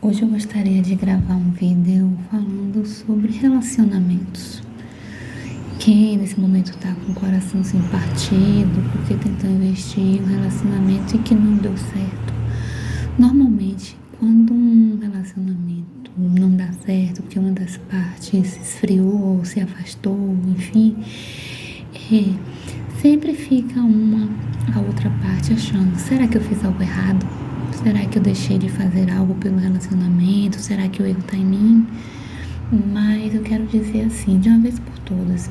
Hoje eu gostaria de gravar um vídeo falando sobre relacionamentos. Quem nesse momento está com o coração assim partido porque tentou investir em um relacionamento e que não deu certo. Normalmente, quando um relacionamento não dá certo, porque uma das partes se esfriou, se afastou, enfim, sempre fica a outra parte achando: será que eu fiz algo errado? Será que eu deixei de fazer algo pelo relacionamento? Será que o erro está em mim? Mas eu quero dizer assim, de uma vez por todas,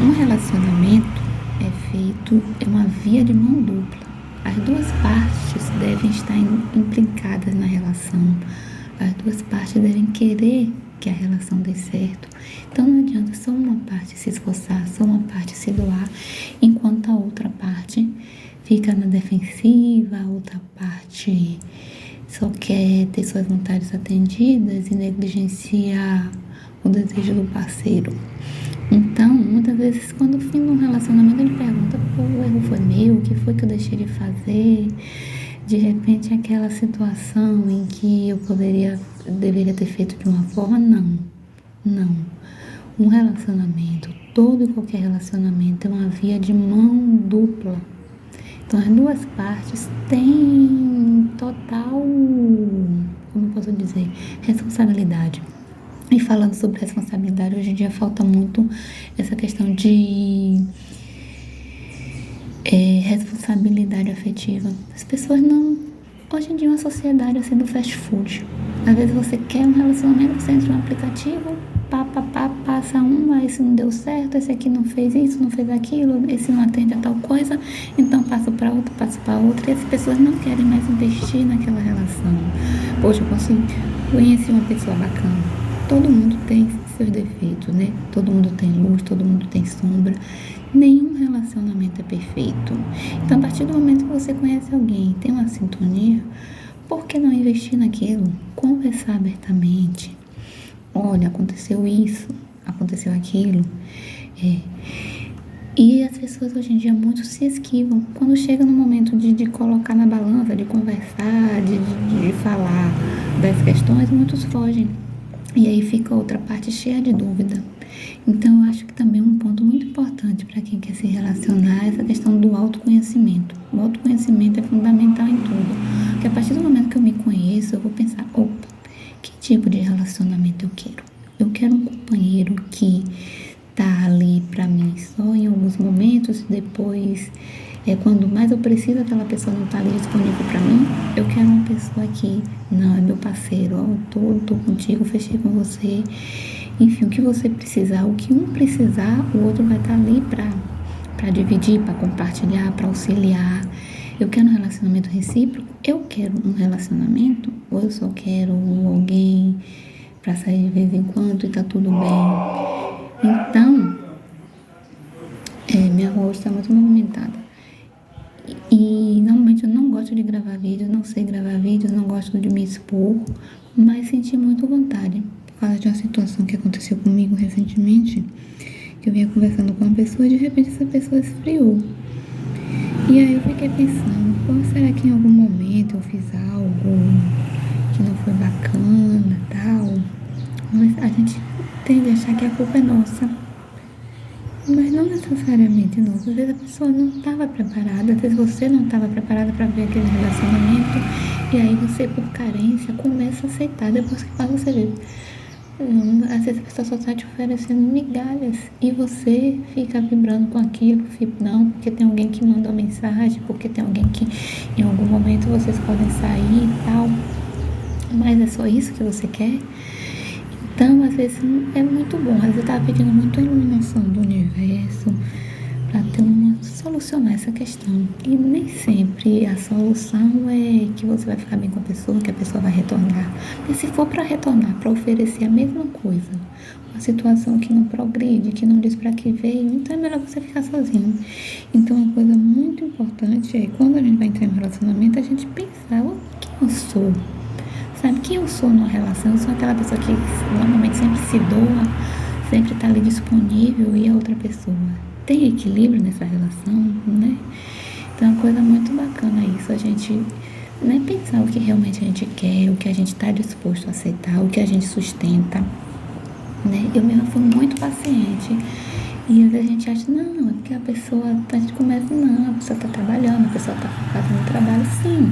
um relacionamento é uma via de mão dupla. As duas partes devem estar implicadas na relação. As duas partes devem querer que a relação dê certo. Então não adianta só uma parte se esforçar, só uma parte se doar, enquanto a outra parte fica na defensiva, a outra parte só quer ter suas vontades atendidas e negligencia o desejo do parceiro. Então, muitas vezes, quando finda um relacionamento, ele pergunta: pô, o erro foi meu? O que foi que eu deixei de fazer? De repente, aquela situação em que eu deveria ter feito de uma forma, não. Um relacionamento, todo e qualquer relacionamento é uma via de mão dupla. Então, as duas partes têm total, como eu posso dizer, responsabilidade. E falando sobre responsabilidade, hoje em dia falta muito essa questão de responsabilidade afetiva. As pessoas não... Hoje em dia, uma sociedade assim do fast food. Às vezes você quer um relacionamento, você entra no aplicativo, passa esse não deu certo, esse aqui não fez isso, não fez aquilo, esse não atende a tal coisa, então passo para outra, e as pessoas não querem mais investir naquela relação. Poxa, eu conheci uma pessoa bacana. Todo mundo tem seus defeitos, né? Todo mundo tem luz, todo mundo tem sombra. Nenhum relacionamento é perfeito. Então, a partir do momento que você conhece alguém, tem uma sintonia, por que não investir naquilo? Conversar abertamente. Olha, aconteceu isso, aconteceu aquilo. E as pessoas hoje em dia muito se esquivam. Quando chega no momento de colocar na balança, de conversar, de falar das questões, muitos fogem. E aí fica a outra parte cheia de dúvida. Então, eu acho que também um ponto muito importante para quem quer se relacionar é essa questão do autoconhecimento. O autoconhecimento é fundamental em tudo. Porque a partir do momento que eu me conheço, eu vou pensar: opa, que tipo de relacionamento eu quero? Eu quero um companheiro que tá ali para mim só em alguns momentos, depois, quando mais eu preciso, aquela pessoa não tá ali disponível para mim. Eu quero uma pessoa que, não, é meu parceiro, ó, tô contigo, fechei com você. Enfim, o que você precisar, o que um precisar, o outro vai estar ali para dividir, para compartilhar, para auxiliar. Eu quero um relacionamento recíproco. Eu quero um relacionamento, ou eu só quero alguém para sair de vez em quando e tá tudo bem. Então, minha rua hoje está muito movimentada. E normalmente eu não gosto de gravar vídeos, não sei gravar vídeos, não gosto de me expor, mas senti muito vontade por causa de uma situação que aconteceu comigo recentemente, que eu vinha conversando com uma pessoa e de repente essa pessoa esfriou. E aí eu fiquei pensando: pô, será que em algum momento eu fiz algo que não foi bacana, tal? Mas a gente tende a achar que a culpa é nossa. Mas não necessariamente nossa. Às vezes a pessoa não estava preparada, às vezes você não estava preparada para ver aquele relacionamento, e aí você, por carência, começa a aceitar. Depois que faz, você vê, às vezes a pessoa só está te oferecendo migalhas e você fica vibrando com aquilo. Não, porque tem alguém que mandou mensagem, porque tem alguém que em algum momento vocês podem sair e tal. Mas é só isso que você quer? Então, às vezes é muito bom. Às vezes eu estava pedindo muito a iluminação do universo para solucionar essa questão. E nem sempre a solução é que você vai ficar bem com a pessoa, que a pessoa vai retornar. Mas se for para retornar, para oferecer a mesma coisa, uma situação que não progride, que não diz para que veio, então é melhor você ficar sozinho. Então, uma coisa muito importante é, quando a gente vai entrar em um relacionamento, a gente pensar: quem eu sou? Sabe, quem eu sou numa relação? Eu sou aquela pessoa que normalmente sempre se doa, sempre está ali disponível, e a outra pessoa tem equilíbrio nessa relação, né? Então é uma coisa muito bacana isso, a gente né? Pensar o que realmente a gente quer, o que a gente está disposto a aceitar, o que a gente sustenta, né? Eu mesma fui muito paciente. E às vezes a gente acha, não, é porque a gente começa, não, a pessoa está trabalhando, a pessoa está focada no trabalho, sim.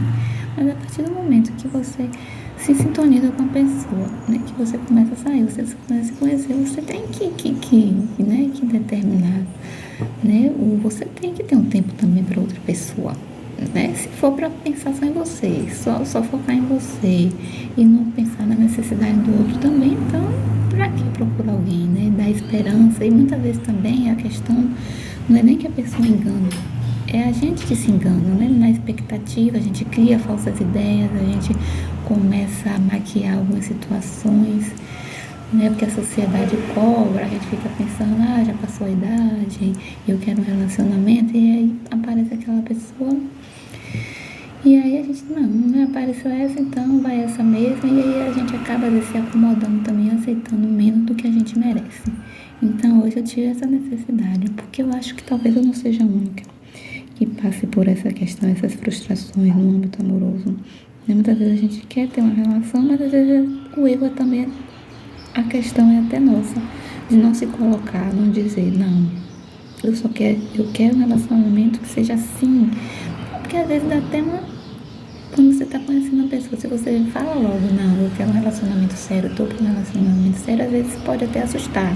Mas a partir do momento que você se sintoniza com a pessoa, né, que você começa a sair, você começa a se conhecer, você tem que determinar, né, você tem que ter um tempo também para outra pessoa, né, se for para pensar só em você, só focar em você e não pensar na necessidade do outro também, então, para que procurar alguém, né, dar esperança, e muitas vezes também a questão não é nem que a pessoa engana, é a gente que se engana, né? Na expectativa, a gente cria falsas ideias, a gente começa a maquiar algumas situações, né? Porque a sociedade cobra, a gente fica pensando, já passou a idade, eu quero um relacionamento, e aí aparece aquela pessoa, e aí a gente, não apareceu essa, então vai essa mesma, e aí a gente acaba se acomodando também, aceitando menos do que a gente merece. Então hoje eu tive essa necessidade, porque eu acho que talvez eu não seja a única que passe por essa questão, essas frustrações no âmbito amoroso. Muitas vezes a gente quer ter uma relação, mas às vezes o erro também, a questão é até nossa, de não se colocar, não dizer, não, eu quero um relacionamento que seja assim, porque às vezes dá até quando você está conhecendo uma pessoa, se você fala logo, não, eu quero um relacionamento sério, eu tô com um relacionamento sério, às vezes pode até assustar.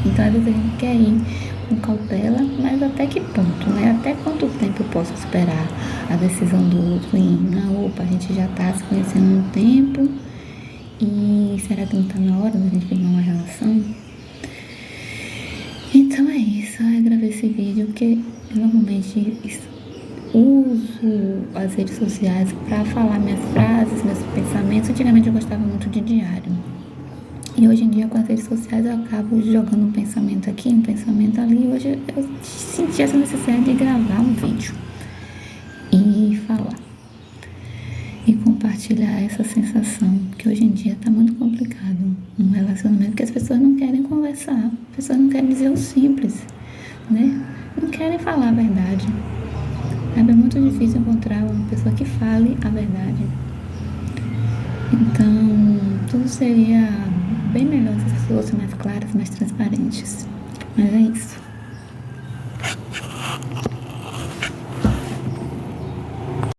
Então, às vezes a gente quer ir com cautela, mas até que ponto, né? Até quanto tempo eu posso esperar a decisão do outro em, não, opa, a gente já está se conhecendo há um tempo e será que não está na hora da gente pegar uma relação? Então é isso, eu gravei esse vídeo porque eu normalmente uso as redes sociais para falar minhas frases, meus pensamentos. Antigamente eu gostava muito de diário. E hoje em dia, com as redes sociais, eu acabo jogando um pensamento aqui, um pensamento ali. Hoje eu senti essa necessidade de gravar um vídeo e falar. E compartilhar essa sensação, que hoje em dia está muito complicado. Um relacionamento que as pessoas não querem conversar, as pessoas não querem dizer o simples, né? Não querem falar a verdade. É muito difícil encontrar uma pessoa que fale a verdade. Então, tudo seria bem melhor se as pessoas fossem mais claras, mais transparentes. Mas é isso.